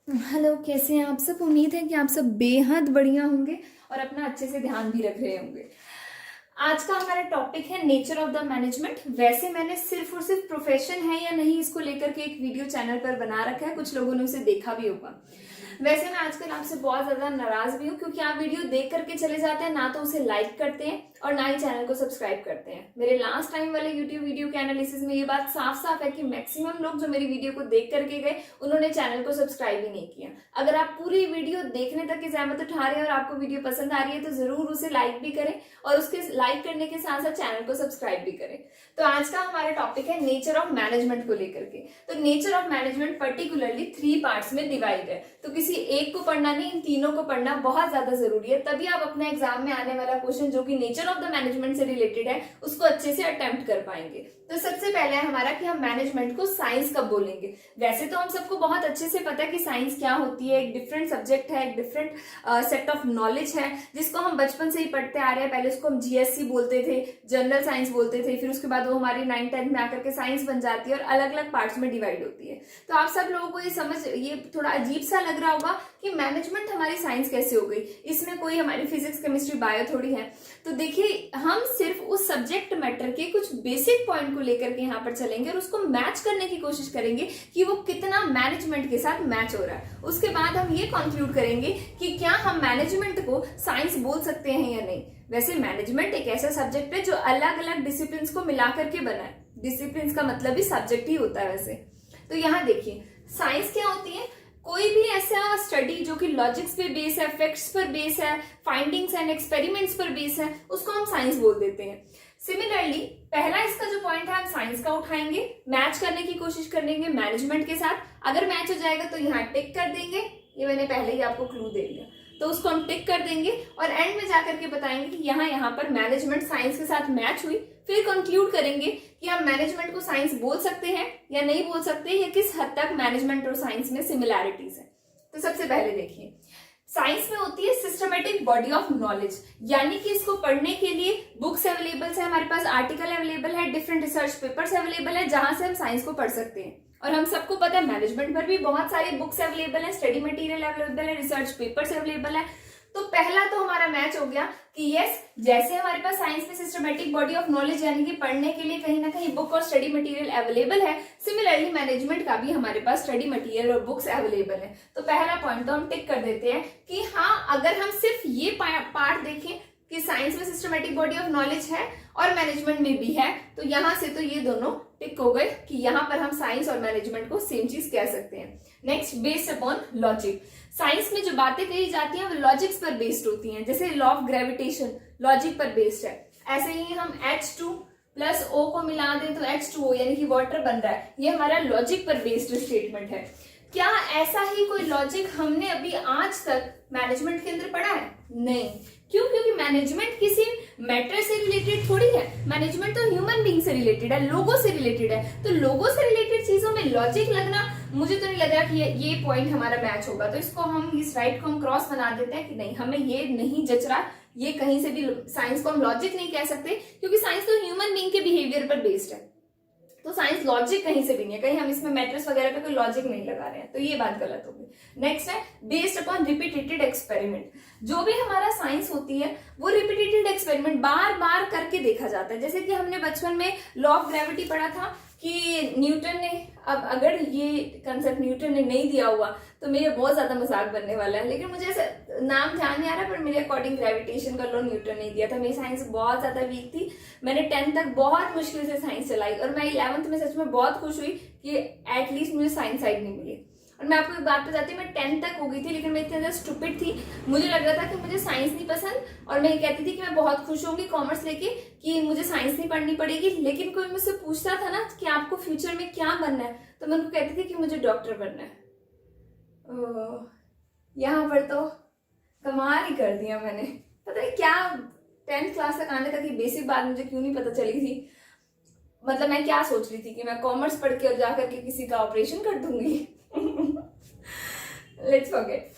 Hello, कैसे हैं आप सब। उम्मीद है कि आप सब बेहद बढ़िया होंगे और अपना अच्छे से ध्यान भी रख रहे होंगे। आज का हमारा टॉपिक है नेचर ऑफ द मैनेजमेंट। वैसे मैंने सिर्फ और सिर्फ प्रोफेशन है या नहीं इसको लेकर के एक वीडियो चैनल पर बना रखा है, कुछ लोगों ने उसे देखा भी होगा। वैसे मैं आजकल आपसे बहुत ज्यादा नाराज भी हूँ क्योंकि आप वीडियो देख करके चले जाते हैं, ना तो उसे लाइक करते हैं और ना ही चैनल को सब्सक्राइब करते हैं। मेरे लास्ट टाइम वाले यूट्यूब वीडियो के एनालिसिस में ये बात साफ साफ है कि मैक्सिमम लोग जो मेरी वीडियो को देख करके गए उन्होंने चैनल को सब्सक्राइब ही नहीं किया। अगर आप पूरी वीडियो देखने तक की जहमत उठा रहे हैं और आपको वीडियो पसंद आ रही है तो जरूर उसे लाइक भी करें और उसके लाइक करने के साथ साथ चैनल को सब्सक्राइब भी करें। तो आज का हमारा टॉपिक है नेचर ऑफ मैनेजमेंट को लेकर के। तो nature of management particularly 3 parts में डिवाइड है, तो किसी एक को पढ़ना नहीं, इन तीनों को पढ़ना बहुत ज्यादा जरूरी है। तभी आप अपने एग्जाम में आने वाला क्वेश्चन जो कि नेचर ऑफ द मैनेजमेंट से रिलेटेड है उसको अच्छे से अटेम्प्ट कर पाएंगे। तो सबसे पहले है हमारा कि हम मैनेजमेंट को साइंस कब बोलेंगे। वैसे तो हम सबको बहुत अच्छे से पता है कि साइंस क्या होती है, एक डिफरेंट सब्जेक्ट है, एक डिफरेंट सेट ऑफ नॉलेज है जिसको हम बचपन से ही पढ़ते आ रहे हैं। पहले उसको हम जीएससी बोलते थे, जनरल साइंस बोलते थे, फिर उसके बाद वो हमारी 9th-10th में आकर के साइंस बन जाती है और अलग अलग पार्ट्स में डिवाइड होती है। तो आप सब लोगों को ये थोड़ा अजीब सा लग रहा होगा कि मैनेजमेंट हमारी साइंस कैसे हो गई, इसमें कोई हमारी फिजिक्स केमिस्ट्री बायो थोड़ी है। तो देखिए, हम सिर्फ उस सब्जेक्ट मैटर के कुछ बेसिक पॉइंट को लेकर के यहाँ पर चलेंगे और उसको मैच करने की कोशिश करेंगे कि वो कितना मैनेजमेंट के साथ मैच हो रहा है। उसके बाद हम ये कंक्लूड करेंगे कि क्या हम मैनेजमेंट को साइंस बोल सकते हैं या नहीं। वैसे मैनेजमेंट एक ऐसा सब्जेक्ट है जो अलग अलग डिसिप्लिन को मिला करके बना है। डिसिप्लिन का मतलब भी सब्जेक्ट ही होता है वैसे। तो यहाँ देखिए, साइंस क्या होती है, कोई भी ऐसा स्टडी जो कि लॉजिक्स पे बेस है, फैक्ट्स पर बेस है, फाइंडिंग्स एंड एक्सपेरिमेंट्स पर बेस है, उसको हम साइंस बोल देते हैं। सिमिलरली पहला इसका जो पॉइंट है हम साइंस का उठाएंगे, मैच करने की कोशिश करेंगे मैनेजमेंट के साथ। अगर मैच हो जाएगा तो यहाँ टिक कर देंगे, ये मैंने पहले ही आपको क्लू दे दिया, तो उसको हम टिक कर देंगे और एंड में जाकर के बताएंगे कि यहाँ पर मैनेजमेंट साइंस के साथ मैच हुई। फिर कंक्लूड करेंगे कि हम मैनेजमेंट को साइंस बोल सकते हैं या नहीं बोल सकते, या किस हद तक मैनेजमेंट और साइंस में सिमिलैरिटीज है। तो सबसे पहले देखिए, साइंस में होती है सिस्टमेटिक बॉडी ऑफ नॉलेज, यानी कि इसको पढ़ने के लिए बुक्स अवेलेबल है, हमारे पास आर्टिकल अवेलेबल है, डिफरेंट रिसर्च पेपर्स अवेलेबल है जहां से हम साइंस को पढ़ सकते हैं। और हम सबको पता है मैनेजमेंट पर भी बहुत सारी बुक्स अवेलेबल है, स्टडी मटेरियल अवेलेबल है, रिसर्च पेपर्स अवेलेबल है। तो पहला तो हमारा मैच हो गया कि यस, जैसे हमारे पास साइंस में सिस्टमेटिक बॉडी ऑफ नॉलेज यानी कि पढ़ने के लिए कहीं ना कहीं बुक और स्टडी मटेरियल अवेलेबल है, सिमिलरली मैनेजमेंट का भी हमारे पास स्टडी मटेरियल और बुक्स अवेलेबल है। तो पहला पॉइंट तो हम टिक कर देते हैं कि हाँ, अगर हम सिर्फ ये पार्ट देखें कि साइंस में सिस्टमेटिक बॉडी ऑफ नॉलेज है और मैनेजमेंट में भी है, तो यहां से तो ये दोनों टिक हो गए कि यहाँ पर हम साइंस और मैनेजमेंट को सेम चीज कह सकते हैं। Next, based upon logic. Science में जो बातें कही जाती हैं वो लॉजिक्स पर बेस्ड होती हैं, जैसे लॉ ऑफ ग्रेविटेशन लॉजिक पर बेस्ड है। ऐसे ही हम H2 प्लस O को मिला दें तो H2O यानी कि वाटर बन रहा है, ये हमारा लॉजिक पर बेस्ड स्टेटमेंट है। क्या ऐसा ही कोई लॉजिक हमने अभी आज तक मैनेजमेंट के अंदर पढ़ा है? नहीं। क्यों? क्योंकि मैनेजमेंट किसी मैटर से रिलेटेड थोड़ी है, मैनेजमेंट तो ह्यूमन बीइंग से रिलेटेड है, लोगों से रिलेटेड है। तो लोगों से रिलेटेड चीजों में लॉजिक लगना, मुझे तो नहीं लग रहा कि ये पॉइंट हमारा मैच होगा। तो इसको हम, इस राइट को हम क्रॉस बना देते हैं कि नहीं, हमें ये नहीं जच रहा, ये कहीं से भी साइंस को हम लॉजिक नहीं कह सकते क्योंकि साइंस तो ह्यूमन बीइंग के बिहेवियर पर बेस्ड है। तो साइंस लॉजिक कहीं से भी नहीं है, कहीं हम इसमें मैट्रिक्स वगैरह पे कोई लॉजिक नहीं लगा रहे हैं, तो ये बात गलत होगी। नेक्स्ट है बेस्ड अपॉन रिपीटेटेड एक्सपेरिमेंट। जो भी हमारा साइंस होती है वो रिपीटेटेड एक्सपेरिमेंट बार बार करके देखा जाता है। जैसे कि हमने बचपन में लॉ ऑफ ग्रेविटी पढ़ा था कि न्यूटन ने, अब अगर ये कंसेप्ट न्यूटन ने नहीं दिया हुआ तो मेरे बहुत ज्यादा मजाक बनने वाला है, लेकिन मुझे ऐसा नाम ध्यान नहीं आ रहा, पर मेरे अकॉर्डिंग ग्रेविटेशन का लॉ न्यूटन ने दिया था। मेरी साइंस बहुत ज्यादा वीक थी, मैंने 10th तक बहुत मुश्किल से साइंस चलाई और मैं 11th में सच में बहुत खुश हुई कि एटलीस्ट मुझे साइंस साइड नहीं मिली। और मैं आपको एक बात बताती हूँ, मैं 10th तक हो गई थी लेकिन मैं इतनी ज्यादा स्टूपिड थी, मुझे लग रहा था कि मुझे साइंस नहीं पसंद और मैं ये कहती थी कि मैं बहुत खुश होंगी कॉमर्स लेके कि मुझे साइंस नहीं पढ़नी पड़ेगी। लेकिन कोई मुझसे पूछता था ना कि आपको फ्यूचर में क्या बनना है, तो मैं उनको कहती थी कि मुझे डॉक्टर बनना है। यहाँ पर तो कमाल ही कर दिया मैंने, पता है क्या, 10th क्लास तक आने तक ये बेसिक बात मुझे क्यों नहीं पता चली थी। मतलब मैं क्या सोच रही थी कि मैं कॉमर्स पढ़ के और जाकर के किसी का ऑपरेशन कर दूंगी। Let's forget.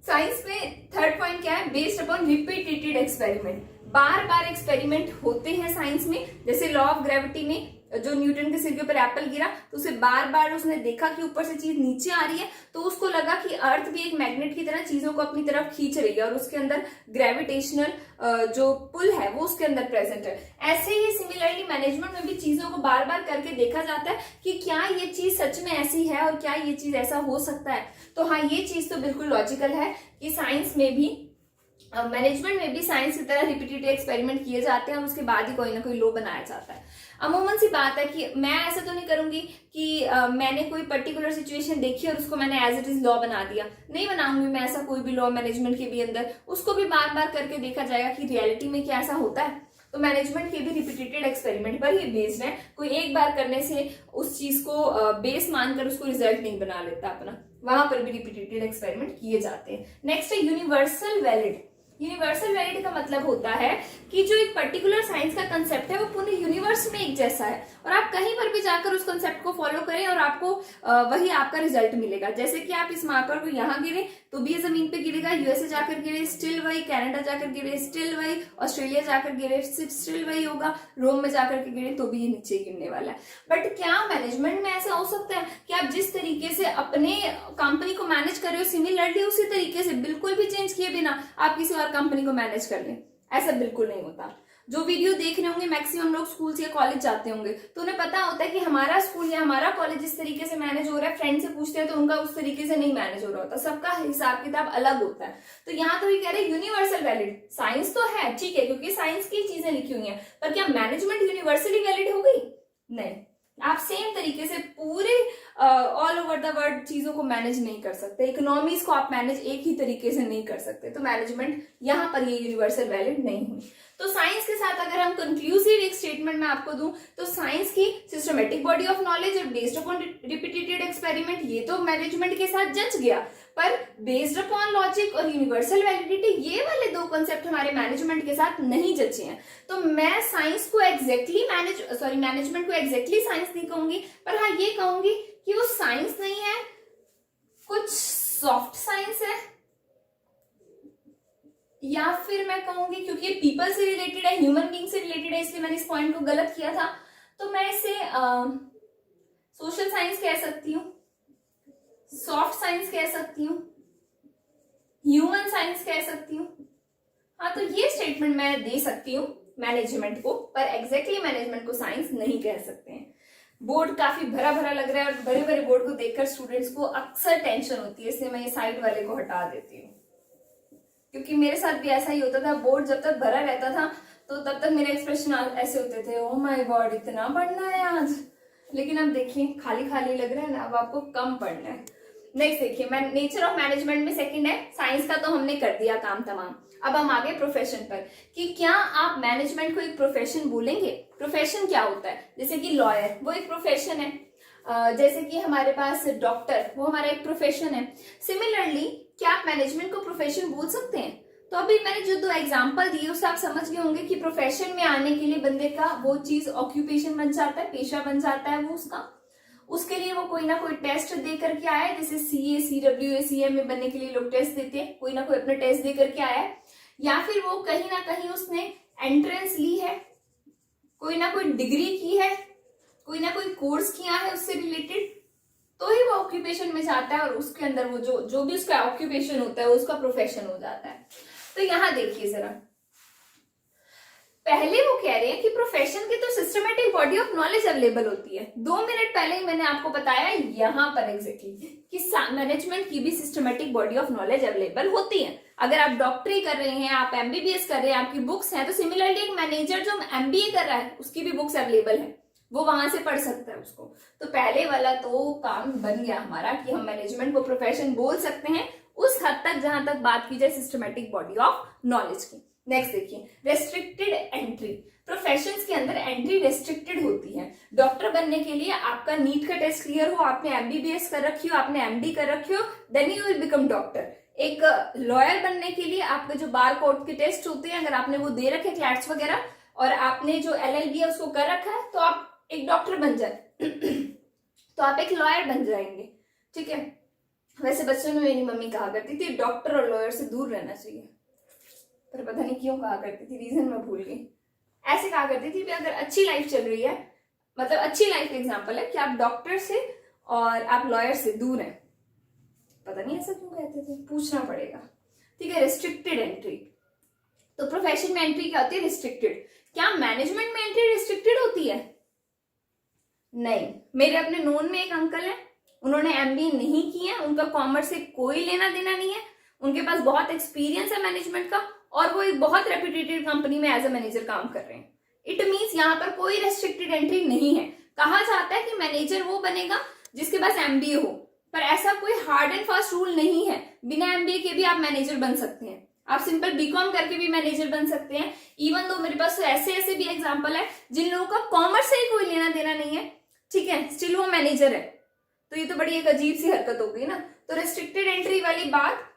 साइंस में थर्ड पॉइंट क्या है, बेस्ड अपॉन रिपीटेटेड एक्सपेरिमेंट। बार बार एक्सपेरिमेंट होते हैं साइंस में, जैसे लॉ ऑफ ग्रेविटी में जो न्यूटन के सिर के ऊपर एप्पल गिरा तो उसे बार बार उसने देखा कि ऊपर से चीज नीचे आ रही है, तो उसको लगा कि अर्थ भी एक मैग्नेट की तरह चीजों को अपनी तरफ खींच रही है और उसके अंदर ग्रेविटेशनल जो पुल है वो उसके अंदर प्रेजेंट है। ऐसे ही सिमिलरली मैनेजमेंट में भी चीजों को बार बार करके देखा जाता है कि क्या ये चीज सच में ऐसी है और क्या ये चीज ऐसा हो सकता है। तो हाँ, ये चीज तो बिल्कुल लॉजिकल है कि साइंस में भी, मैनेजमेंट में भी साइंस की तरह रिपीटेटिव एक्सपेरिमेंट किए जाते हैं और उसके बाद ही कोई ना कोई लॉ बनाया जाता है। अमूमन सी बात है कि मैं ऐसा तो नहीं करूंगी कि मैंने कोई पर्टिकुलर सिचुएशन देखी और उसको मैंने एज इट इज लॉ बना दिया, नहीं बनाऊंगी मैं ऐसा कोई भी लॉ मैनेजमेंट के भी अंदर। उसको भी बार बार करके देखा जाएगा कि रियलिटी में क्या ऐसा होता है। तो मैनेजमेंट के भी रिपीटेटेड एक्सपेरिमेंट पर ही बेस्ड है, कोई एक बार करने से उस चीज को बेस मानकर उसको रिजल्ट नहीं बना लेता अपना, वहां पर भी रिपीटेटेड एक्सपेरिमेंट किए जाते हैं। नेक्स्ट है यूनिवर्सल वैलिड। यूनिवर्सल वैलिड का मतलब होता है कि जो एक पर्टिकुलर साइंस का कंसेप्ट है वो पूरे यूनिवर्स में एक जैसा है और आप कहीं पर भी जाकर उस कंसेप्ट को फॉलो करें और आपको वही आपका रिजल्ट मिलेगा। जैसे कि आप इस मार्कर को यहाँ गिरे तो भी जमीन पे गिरेगा, यूएसए जाकर गिरे स्टिल वही, कनाडा जाकर गिरे स्टिल वही, ऑस्ट्रेलिया जाकर गिरे स्टिल वही होगा, रोम में जाकर के गिरे तो भी ये नीचे गिरने वाला है। बट क्या मैनेजमेंट में ऐसा हो सकता है कि आप जिस तरीके से अपने कंपनी को मैनेज कर रहे हो सिमिलरली उसी तरीके से बिल्कुल भी चेंज किए बिना आप किसी और कंपनी को मैनेज कर लें? ऐसा बिल्कुल नहीं होता। जो वीडियो देख रहे होंगे मैक्सिमम लोग स्कूल या कॉलेज जाते होंगे तो उन्हें पता होता है कि हमारा स्कूल या हमारा कॉलेज जिस तरीके से मैनेज हो रहा है, फ्रेंड से पूछते हैं तो उनका उस तरीके से नहीं मैनेज हो रहा होता, सबका हिसाब किताब अलग होता है। तो यहाँ तो ये कह रहे हैं यूनिवर्सल वैलिड। साइंस तो है ठीक है क्योंकि साइंस की चीजें लिखी हुई हैं, पर क्या मैनेजमेंट यूनिवर्सली वैलिड हो गई? नहीं। आप सेम तरीके से पूरे ऑल ओवर द वर्ल्ड चीजों को मैनेज नहीं कर सकते, इकोनॉमीज को आप मैनेज एक ही तरीके से नहीं कर सकते। तो मैनेजमेंट यहाँ पर ये यूनिवर्सल वैलिड नहीं हुई। तो साइंस के साथ अगर हम कंक्लूसिव एक स्टेटमेंट में आपको दूं तो साइंस की सिस्टमेटिक बॉडी ऑफ नॉलेज और बेस्ड अपॉन रिपीटेटेड एक्सपेरिमेंट ये तो मैनेजमेंट के साथ जच गया, पर बेस्ड अपॉन लॉजिक और यूनिवर्सल वैलिडिटी ये वाले दो कॉन्सेप्ट हमारे मैनेजमेंट के साथ नहीं जचे हैं। तो मैं साइंस को एग्जैक्टली मैनेजमेंट को एग्जैक्टली साइंस नहीं कहूंगी, पर हाँ ये कहूंगी कि वो साइंस नहीं है, कुछ सॉफ्ट साइंस है, या फिर मैं कहूंगी क्योंकि ये पीपल से रिलेटेड है, ह्यूमन बीइंग से रिलेटेड है, इसलिए मैंने इस पॉइंट को गलत किया था। तो मैं इसे सोशल साइंस कह सकती हूँ, सॉफ्ट साइंस कह सकती हूँ, ह्यूमन साइंस कह सकती हूँ। हाँ, तो ये स्टेटमेंट मैं दे सकती हूँ मैनेजमेंट को, पर एग्जैक्टली मैनेजमेंट को साइंस नहीं कह सकते हैं। बोर्ड काफी भरा भरा लग रहा है और बड़े बड़े बोर्ड को देखकर स्टूडेंट्स को अक्सर टेंशन होती है, इसलिए मैं ये साइड वाले को हटा देती हूँ, क्योंकि मेरे साथ भी ऐसा ही होता था। बोर्ड जब तक भरा रहता था तो तब तक मेरे एक्सप्रेशन ऐसे होते थे, ओह माय गॉड इतना पढ़ना है आज। लेकिन अब देखिए खाली खाली लग रहा है ना, अब आपको कम पढ़ना है। नेक्स्ट देखिए, नेचर ऑफ मैनेजमेंट में सेकंड है, साइंस का तो हमने कर दिया काम तमाम। अब हम आगे प्रोफेशन पर कि क्या आप मैनेजमेंट को एक प्रोफेशन बोलेंगे? प्रोफेशन क्या होता है? जैसे कि लॉयर वो एक प्रोफेशन है, जैसे कि हमारे पास डॉक्टर वो हमारा एक प्रोफेशन है। सिमिलरली क्या आप मैनेजमेंट को प्रोफेशन बोल सकते हैं? तो अभी मैंने जो दो एग्जांपल दिए उससे आप समझ गए होंगे कि प्रोफेशन में आने के लिए बंदे का वो चीज ऑक्यूपेशन बन जाता है, पेशा बन जाता है वो उसका। उसके लिए वो कोई ना कोई टेस्ट दे करके आया है, जैसे सीए, सीडब्ल्यूए, सीएमए बनने के लिए लोग टेस्ट देते हैं, कोई ना कोई अपना टेस्ट दे करके आया है, या फिर वो कहीं ना कहीं उसने एंट्रेंस ली है, कोई ना कोई डिग्री की है, कोई ना कोई कोर्स किया है उससे रिलेटेड, तो ही वो ऑक्यूपेशन में जाता है और उसके अंदर वो जो भी उसका ऑक्यूपेशन होता है वो उसका प्रोफेशन हो जाता है। तो यहां देखिए जरा, पहले वो कह रहे हैं कि प्रोफेशन की तो systematic body of knowledge available होती है। 2 मिनट पहले ही मैंने आपको बताया यहां पर एग्जैक्टली कि मैनेजमेंट की भी systematic body of knowledge available होती है। अगर आप डॉक्टरी कर रहे हैं, आप एमबीबीएस कर रहे हैं, आपकी बुक्स हैं, तो सिमिलरली एक मैनेजर जो एमबीए कर रहा है उसकी भी बुक्स अवेलेबल है, वो वहां से पढ़ सकता है उसको। तो पहले वाला तो काम बन गया हमारा कि हम मैनेजमेंट को प्रोफेशन बोल सकते हैं उस हद तक जहां तक बात की जाए सिस्टमेटिक बॉडी ऑफ नॉलेज की। नेक्स्ट देखिए, रेस्ट्रिक्टेड एंट्री। प्रोफेशंस के अंदर एंट्री रेस्ट्रिक्टेड होती है। डॉक्टर बनने के लिए आपका नीट का टेस्ट क्लियर हो, आपने एमबीबीएस कर रखी हो, आपने एमडी कर रखी हो, then you will become doctor. एक लॉयर बनने के लिए आपके जो बार कोड के टेस्ट होते हैं, अगर आपने वो दे रखे क्लैट्स वगैरह और आपने जो एलएलबी है उसको कर रखा है, तो आप एक डॉक्टर बन जाए तो आप एक लॉयर बन जाएंगे। ठीक है, वैसे बच्चों में मेरी मम्मी कहा करती थी डॉक्टर और लॉयर से दूर रहना चाहिए, पर पता नहीं क्यों कहा करती थी, रीजन मैं भूल गई। ऐसे कहा करती थी कि अगर अच्छी लाइफ चल रही है, मतलब अच्छी लाइफ एग्जांपल है कि आप डॉक्टर से और आप लॉयर से दूर हैं, पता नहीं ऐसा क्यों कहते थे, पूछना पड़ेगा। ठीक है, रिस्ट्रिक्टेड एंट्री। तो प्रोफेशन में एंट्री क्या होती है? रिस्ट्रिक्टेड। क्या मैनेजमेंट में एंट्री रिस्ट्रिक्टेड होती है? नहीं। मेरे अपने नोन में एक अंकल है, उन्होंने एमबीए नहीं किया, उनका कॉमर्स से कोई लेना देना नहीं है, उनके पास बहुत एक्सपीरियंस है मैनेजमेंट का और वो एक बहुत रेप्यूटेटेड कंपनी में एज अ मैनेजर काम कर रहे हैं। इट मीन्स यहाँ पर कोई रेस्ट्रिक्टेड एंट्री नहीं है। कहा जाता है कि मैनेजर वो बनेगा जिसके पास एमबीए हो, पर ऐसा कोई हार्ड एंड फास्ट रूल नहीं है। बिना एमबीए के भी आप मैनेजर बन सकते हैं, आप सिंपल बीकॉम करके भी मैनेजर बन सकते हैं। इवन दो मेरे पास ऐसे भी एग्जांपल है जिन लोगों का कॉमर्स से ही कोई लेना देना नहीं है, ठीक है, स्टिल वो मैनेजर है। तो ये तो बड़ी एक अजीब सी हरकत हो गई ना। तो रेस्ट्रिक्टेड एंट्री वाली बात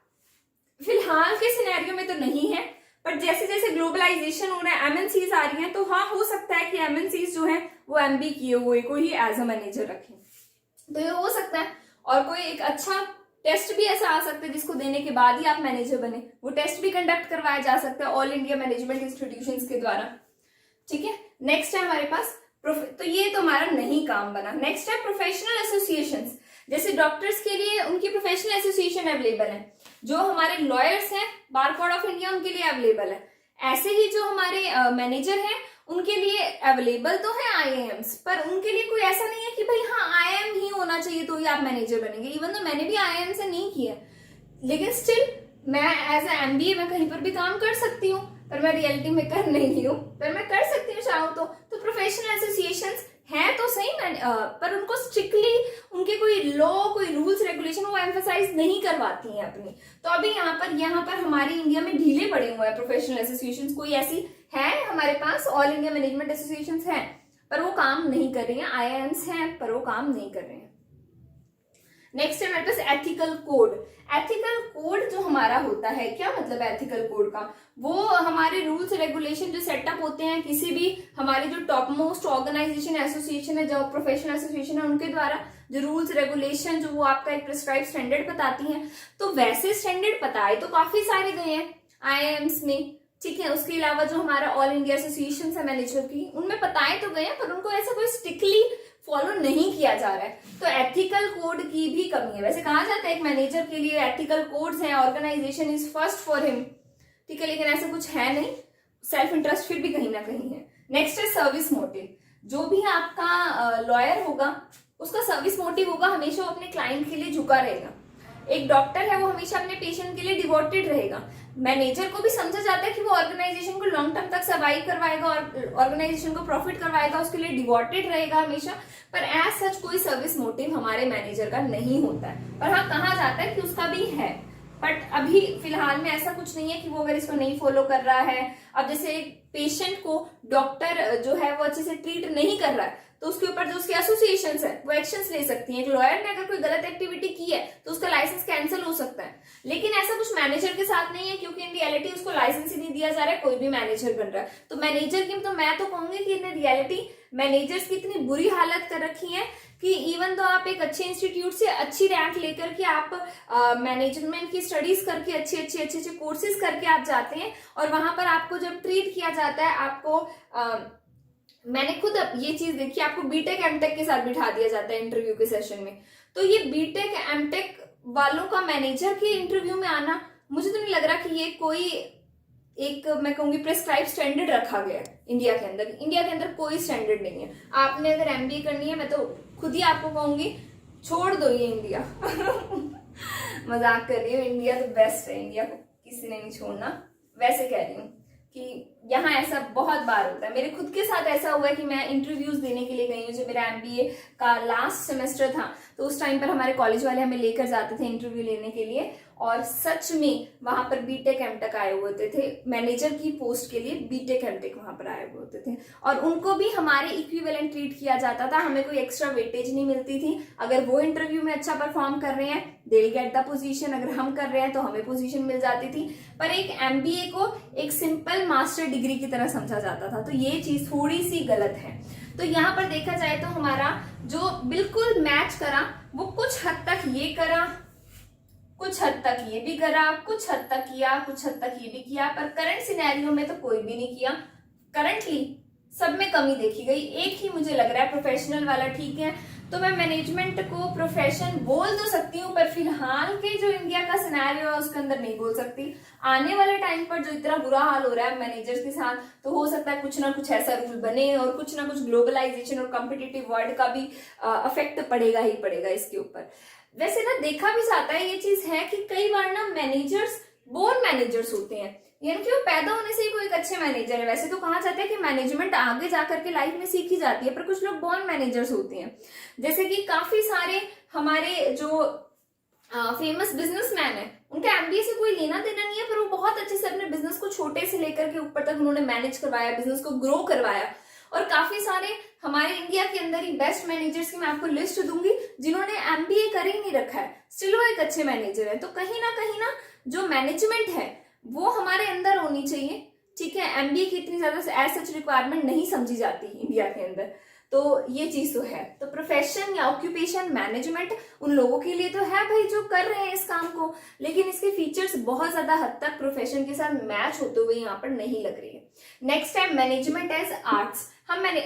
फिलहाल के सिनेरियो में तो नहीं है, पर जैसे जैसे ग्लोबलाइजेशन हो रहा है, एमएनसीज आ रही हैं, तो हाँ हो सकता है कि एमएनसीज जो है वो एमबी किए हुए को ही एज अ मैनेजर रखें, तो ये हो सकता है। और कोई एक अच्छा टेस्ट भी ऐसा आ सकता है जिसको देने के बाद ही आप मैनेजर बने, वो टेस्ट भी कंडक्ट करवाया जा सकता है ऑल इंडिया मैनेजमेंट इंस्टीट्यूशंस के द्वारा। ठीक है, नेक्स्ट है हमारे पास तो ये तो हमारा नहीं काम बना। नेक्स्ट है प्रोफेशनल एसोसिएशंस। जैसे डॉक्टर्स के लिए उनकी प्रोफेशनल एसोसिएशन अवेलेबल है, जो हमारे लॉयर्स हैं बार कोड ऑफ इंडिया उनके लिए अवेलेबल है। ऐसे ही जो हमारे मैनेजर हैं उनके लिए अवेलेबल तो है आईएएम्स, पर उनके लिए कोई ऐसा नहीं है कि भाई हाँ आईएएम ही होना चाहिए तो ही आप मैनेजर बनेंगे। इवन तो मैंने भी आईएएम से नहीं किया, लेकिन स्टिल मैं एज ए एमबीए में कहीं पर भी काम कर सकती हूँ, पर मैं रियलिटी में कर नहीं हूँ, पर मैं कर सकती हूँ चाहूँ तो प्रोफेशनल एसोसिएशंस हैं तो सही, पर उनको स्ट्रिक्टली उनके कोई लॉ कोई रूल्स रेगुलेशन वो एम्फसाइज नहीं करवाती हैं अपनी। तो अभी यहाँ पर हमारे इंडिया में ढीले पड़े हुए हैं प्रोफेशनल एसोसिएशंस। कोई ऐसी है हमारे पास ऑल इंडिया मैनेजमेंट एसोसिएशंस हैं, पर वो काम नहीं कर रही हैं। आईआईएम्स हैं पर वो काम नहीं कर रहे हैं। नेक्स्ट है हमारे पास एथिकल कोड। एथिकल कोड जो हमारा होता है, क्या मतलब है एथिकल कोड का? वो हमारे रूल्स रेगुलेशन जो सेटअप होते हैं किसी भी हमारे जो टॉप मोस्ट ऑर्गेनाइजेशन एसोसिएशन है, जो प्रोफेशनल एसोसिएशन है, उनके द्वारा जो रूल्स रेगुलेशन जो वो आपका एक प्रिस्क्राइब स्टैंडर्ड बताती हैं। तो वैसे स्टैंडर्ड बताए तो काफी सारे गए हैं आईआईएम्स में, ठीक है। उसके अलावा जो हमारा ऑल इंडिया एसोसिएशन है मैनेजर की, उनमें बताए तो गए, पर उनको ऐसा कोई स्ट्रिक्टली फॉलो नहीं किया जा रहा है। तो एथिकल कोड की भी कमी है। वैसे कहा जाता है एक मैनेजर के लिए एथिकल कोड्स हैं, organisation is first for him, ठीक है, लेकिन ऐसा कुछ है नहीं। सेल्फ इंटरेस्ट फिर भी कहीं ना कहीं है। नेक्स्ट है सर्विस मोटिव। जो भी आपका लॉयर होगा उसका सर्विस मोटिव होगा हमेशा वो अपने क्लाइंट के लिए झुका रहेगा। एक डॉक्टर है वो हमेशा अपने पेशेंट के लिए डिवोटेड रहेगा। मैनेजर को भी समझा जाता है कि वो ऑर्गेनाइजेशन को लॉन्ग टर्म तक सर्वाइव करवाएगा और ऑर्गेनाइजेशन को प्रॉफिट करवाएगा, उसके लिए डिवोटेड रहेगा हमेशा। पर एज सच कोई सर्विस मोटिव हमारे मैनेजर का नहीं होता है। पर हाँ कहा जाता है कि उसका भी है, बट अभी फिलहाल में ऐसा कुछ नहीं है कि वो अगर इसको नहीं फॉलो कर रहा है। अब जैसे एक पेशेंट को डॉक्टर जो है वो अच्छे से ट्रीट नहीं कर रहा है तो उसके ऊपर जो उसकी एसोसिएशंस है वो एक्शंस ले सकती हैं। एक लॉयर ने अगर कोई गलत एक्टिविटी की है तो उसका लाइसेंस कैंसिल हो सकता है, लेकिन ऐसा कुछ मैनेजर के साथ नहीं है, क्योंकि इन रियलिटी उसको लाइसेंस ही नहीं दिया जा रहा है, कोई भी मैनेजर बन रहा है। तो मैनेजर की तो मैं तो कहूंगी कि इन रियलिटी मैनेजर्स की इतनी बुरी हालत कर रखी है कि इवन तो आप एक अच्छे इंस्टीट्यूट से अच्छी रैंक लेकर के आप मैनेजमेंट की स्टडीज करके अच्छे कोर्सेज करके आप जाते हैं, और वहां पर आपको जब ट्रीट किया जाता है आपको मैंने खुद ये चीज देखी, आपको बीटेक एमटेक के साथ बिठा दिया जाता है इंटरव्यू के सेशन में। तो ये बीटेक एमटेक वालों का मैनेजर के इंटरव्यू में आना, मुझे तो नहीं लग रहा कि ये कोई एक मैं कहूंगी प्रेस्क्राइब स्टैंडर्ड रखा गया है इंडिया के अंदर। इंडिया के अंदर कोई स्टैंडर्ड नहीं है। आपने अगर एमबीए करनी है, मैं तो खुद ही आपको कहूंगी छोड़ दो ये इंडिया मजाक कर रही हूँ, इंडिया तो बेस्ट है, इंडिया को किसी ने नहीं छोड़ना। वैसे कह रही हूँ कि यहाँ ऐसा बहुत बार होता है। मेरे खुद के साथ ऐसा हुआ है कि मैं इंटरव्यूज देने के लिए गई हूँ। जब मेरा एमबीए का लास्ट सेमेस्टर था तो उस टाइम पर हमारे कॉलेज वाले हमें लेकर जाते थे इंटरव्यू लेने के लिए, और सच में वहां पर बीटेक एमटेक आए हुए होते थे मैनेजर की पोस्ट के लिए। बीटेक एमटेक वहां पर आए हुए होते थे और उनको भी हमारे इक्विवेलेंट ट्रीट किया जाता था, हमें कोई एक्स्ट्रा वेटेज नहीं मिलती थी। अगर वो इंटरव्यू में अच्छा परफॉर्म कर रहे हैं they will get the position, अगर हम कर रहे हैं तो हमें पोजीशन मिल जाती थी। पर एक एमबीए को एक सिंपल मास्टर डिग्री की तरह समझा जाता था, तो ये चीज थोड़ी सी गलत है। तो यहाँ पर देखा जाए तो हमारा जो बिल्कुल मैच करा वो कुछ हद तक ये करा, कुछ हद तक ये भी करा, कुछ हद तक किया, कुछ हद तक ये भी किया, पर करंट सिनेरियो में तो कोई भी नहीं किया। करंटली सब में कमी देखी गई। एक ही मुझे लग रहा है प्रोफेशनल वाला ठीक है। तो मैं मैनेजमेंट को प्रोफेशन बोल तो सकती हूँ, पर फिलहाल के जो इंडिया का सिनेरियो है उसके अंदर नहीं बोल सकती। आने वाले टाइम पर जो इतना बुरा हाल हो रहा है मैनेजर्स के साथ, तो हो सकता है कुछ ना कुछ ऐसा रूल बने और कुछ ना कुछ ग्लोबलाइजेशन और कॉम्पिटिटिव वर्ल्ड का भी अफेक्ट पड़ेगा ही पड़ेगा इसके ऊपर। वैसे ना देखा भी जाता है, ये चीज है कि कई बार ना मैनेजर्स बोर्न मैनेजर्स होते हैं, यानी कि वो पैदा होने से ही कोई एक अच्छे मैनेजर है। वैसे तो कहा जाता है कि मैनेजमेंट आगे जाकर के लाइफ में सीखी जाती है, पर कुछ लोग बोर्न मैनेजर्स होते हैं। जैसे कि काफी सारे हमारे जो फेमस बिजनेसमैन है, उनका एमबीए से कोई लेना देना नहीं है, पर वो बहुत अच्छे से अपने बिजनेस को छोटे से लेकर के ऊपर तक उन्होंने मैनेज करवाया, बिजनेस को ग्रो करवाया। और काफी सारे हमारे इंडिया के अंदर ही बेस्ट मैनेजर्स की मैं आपको लिस्ट दूंगी जिन्होंने एमबीए कर ही नहीं रखा है, स्टिल वो एक अच्छे मैनेजर है। तो कहीं ना जो मैनेजमेंट है वो हमारे अंदर होनी चाहिए। ठीक है, एमबीए की इतनी ज्यादा एज सच रिक्वायरमेंट नहीं समझी जाती इंडिया के अंदर, तो ये चीज तो है। तो प्रोफेशन या ऑक्यूपेशन मैनेजमेंट उन लोगों के लिए तो है भाई जो कर रहे हैं इस काम को, लेकिन इसके फीचर्स बहुत ज्यादा हद तक प्रोफेशन के साथ मैच होते हुए यहाँ पर नहीं लग रही है। नेक्स्ट है मैनेजमेंट एज आर्ट्स।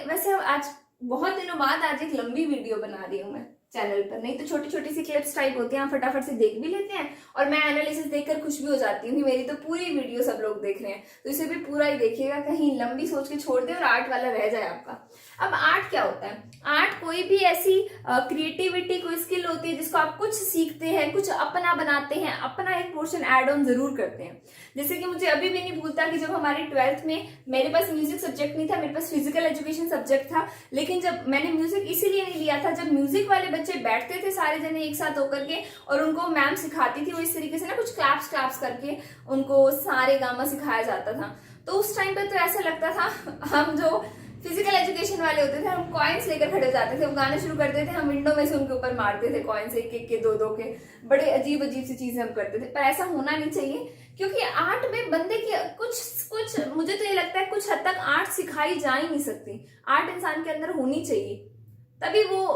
वैसे आज बहुत दिनों बाद आज एक लंबी वीडियो बना रही हूँ मैं चैनल पर, नहीं तो छोटी छोटी सी क्लिप्स टाइप होती हैं, फटाफट से देख भी लेते हैं और मैं एनालिसिस देखकर खुश भी हो जाती हूँ कि मेरी तो पूरी वीडियो सब लोग देख रहे हैं, तो इसे भी पूरा ही देखिएगा, कहीं लंबी सोच के छोड़ दे और आर्ट वाला रह जाए आपका। अब आर्ट क्या होता है? आर्ट कोई भी ऐसी क्रिएटिविटी कोई स्किल होती है जिसको आप कुछ सीखते हैं, कुछ अपना बनाते हैं, अपना एक पोर्शन एड ऑन जरूर करते हैं। जैसे कि मुझे अभी भी नहीं भूलता कि जब हमारे 12th में मेरे पास म्यूजिक सब्जेक्ट नहीं था, मेरे पास फिजिकल एजुकेशन सब्जेक्ट था, लेकिन जब मैंने म्यूजिक इसीलिए नहीं लिया था, जब म्यूजिक वाले बच्चे बैठते थे सारे जने एक साथ होकर के और उनको मैम सिखाती थी, वो इस तरीके से ना कुछ क्लैप्स करके उनको सारे गामा सिखाया जाता था, तो उस टाइम पे तो ऐसा लगता था हम जो फिजिकल एजुकेशन वाले होते थे हम कॉइन्स लेकर खड़े हो जाते थे, वो गाना शुरू करते थे, हम विंडो में से उनके ऊपर मारते थे कॉइन्स, एक के दो के, बड़े अजीब सी चीजें हम करते थे। पर ऐसा होना नहीं चाहिए, क्योंकि आर्ट में बंदे की कुछ मुझे तो ये लगता है कुछ हद तक आर्ट सिखाई जा ही नहीं सकती। आर्ट इंसान के अंदर होनी चाहिए, तभी वो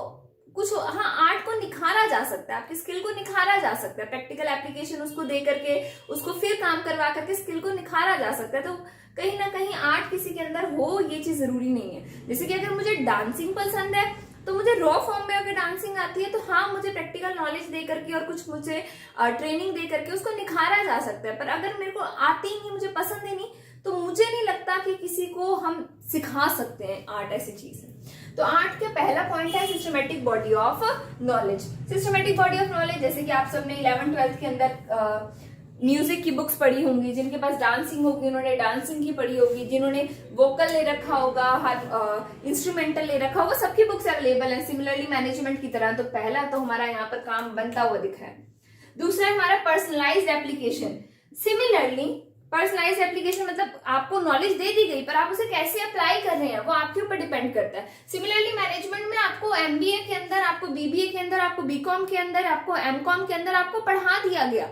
कुछ, हाँ आर्ट को निखारा जा सकता है, आपकी स्किल को निखारा जा सकता है, प्रैक्टिकल एप्लीकेशन उसको दे करके उसको फिर काम करवा करके स्किल को निखारा जा सकता है। तो कहीं ना कहीं आर्ट किसी के अंदर हो ये चीज जरूरी नहीं है। जैसे कि अगर मुझे डांसिंग पसंद है तो मुझे रॉ फॉर्म में अगर डांसिंग आती है तो हाँ मुझे प्रैक्टिकल नॉलेज दे करके और कुछ मुझे ट्रेनिंग दे करके उसको निखारा जा सकता है। पर अगर मेरे को आती ही नहीं, मुझे पसंद ही नहीं, तो मुझे नहीं लगता कि किसी को हम सिखा सकते हैं। आर्ट ऐसी चीज है। तो आर्ट का पहला पॉइंट है systematic body of knowledge. Systematic body of knowledge, जैसे कि आप सबने 11th-12th के अंदर म्यूजिक की बुक्स पढ़ी होंगी, जिनके पास डांसिंग होगी उन्होंने डांसिंग की पढ़ी होगी, जिन्होंने वोकल ले रखा होगा, हर इंस्ट्रूमेंटल ले रखा होगा, सबकी बुक्स अवेलेबल है सिमिलरली मैनेजमेंट की तरह। तो पहला तो हमारा यहाँ पर काम बनता हुआ दिखा है। दूसरा है हमारा personalised application. Similarly personalised application मतलब आपको नॉलेज दे दी गई, पर आप उसे कैसे अप्लाई कर रहे हैं वो आपके ऊपर डिपेंड करता है। सिमिलरली मैनेजमेंट में आपको एमबीए के अंदर, आपको बीबीए के अंदर, आपको बीकॉम के अंदर, आपको एमकॉम के अंदर आपको पढ़ा दिया गया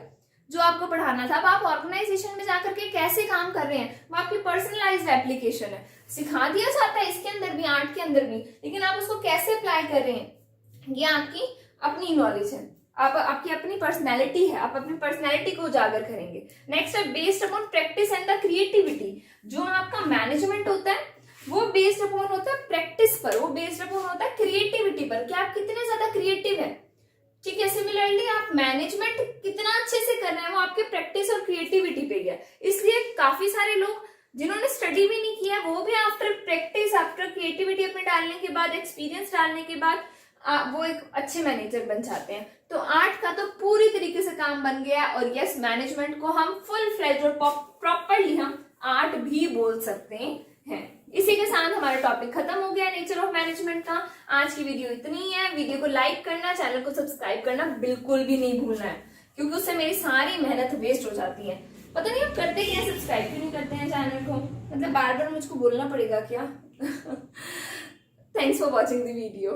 जो आपको पढ़ाना था। अब आप ऑर्गेनाइजेशन में जाकर के कैसे काम कर रहे हैं वो आपकी पर्सनलाइज्ड एप्लीकेशन है। सिखा दिया जाता है इसके अंदर भी, आर्ट के अंदर भी, लेकिन आप उसको कैसे अप्लाई कर रहे हैं ये आपकी अपनी नॉलेज है, आपकी अपनी पर्सनैलिटी है, आप अपनी पर्सनैलिटी को उजागर करेंगे। नेक्स्ट है based upon practice and the creativity. जो आपका मैनेजमेंट होता है वो बेस्ड अपॉन होता है प्रैक्टिस पर, वो बेस्ड अपॉन होता है क्रिएटिविटी पर, कि आप कितने ज्यादा क्रिएटिव है। ठीक है, सिमिलरली आप मैनेजमेंट कितना अच्छे से कर रहे हैं वो आपके प्रैक्टिस और क्रिएटिविटी पे है। इसलिए काफी सारे लोग जिन्होंने स्टडी भी नहीं किया वो भी आफ्टर प्रैक्टिस, आफ्टर क्रिएटिविटी अपने डालने के बाद, एक्सपीरियंस डालने के बाद वो एक अच्छे मैनेजर बन जाते हैं। तो आर्ट का तो पूरी तरीके से काम बन गया, और यस मैनेजमेंट को हम फुल फ्लेज और प्रॉपरली हम आर्ट भी बोल सकते हैं। इसी के साथ हमारा टॉपिक खत्म हो गया नेचर ऑफ मैनेजमेंट का। आज की वीडियो इतनी ही है। वीडियो को लाइक करना, चैनल को सब्सक्राइब करना बिल्कुल भी नहीं भूलना है, क्योंकि उससे मेरी सारी मेहनत वेस्ट हो जाती है। पता नहीं आप करते क्या, सब्सक्राइब क्यों नहीं करते हैं चैनल को, मतलब बार बार मुझको बोलना पड़ेगा क्या? Thanks for watching the video.